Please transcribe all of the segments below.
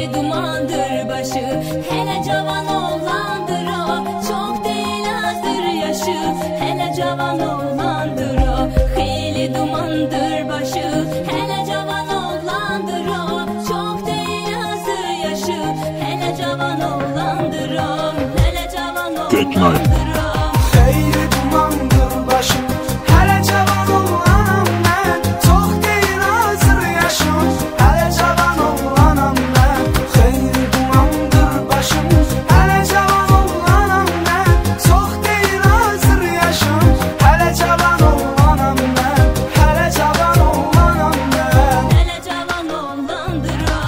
Xeyli dumandır başı, hele cavan oğlandır o. Çok değil azdır yaşı, hele cavan oğlandır o. Xeyli dumandır başı, hele cavan oğlandır o. Çok değil azdır yaşı, hele cavan oğlandır o. Hele cavan oğlandır o. Xeyli dumandır başım, hele cavan oğlanam ben. Çok değil azdır yaşım, hele cavan oğlanam ben. Xeyli dumandır başım, hele cavan oğlanam ben. Çok değil azdır yaşım, hele cavan oğlanam ben. Hele cavan oğlanam ben. Hele cavan oğlandır o.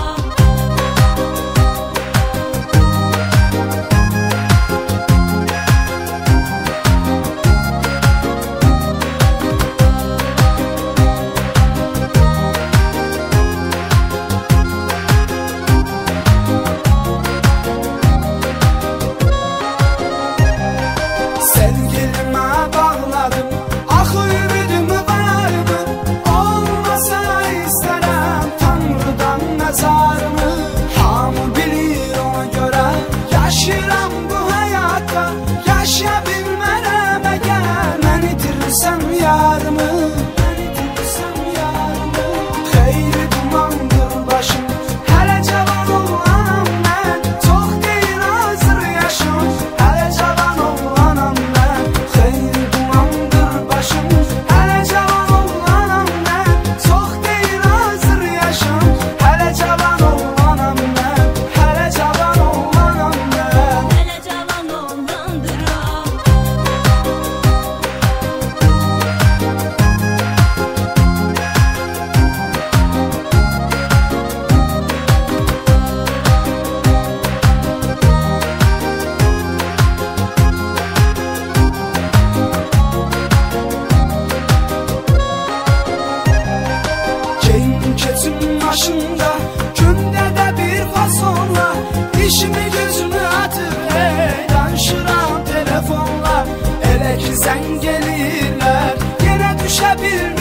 Sevgilime bağladım, axı ümidimi varımı. Olmasa isterim Tanrıdan məzarımı. Hamı bilir ona göre, yaşayıram bu hayatta. Yaşaya bilmərəm əgər mən itirsəm yarımı. Xeyli dumandır başım, hele cavan oğlanam ben. Çok değil azdır yaşım, hele cavan oğlanam ben. Xeyli dumandır başım, hele cavan oğlanam ben. Çok değil azdır yaşım, hele cavan oğlanam ben. Hele cavan oğlanam ben. Hele cavan oğlandır o. Keyin keçim başında, gündə də bir fasonla. İşimi gözümü atır, hey, danışıram telefonla. Elə ki zəng eləyirlər, yenə düşə bilmirəm.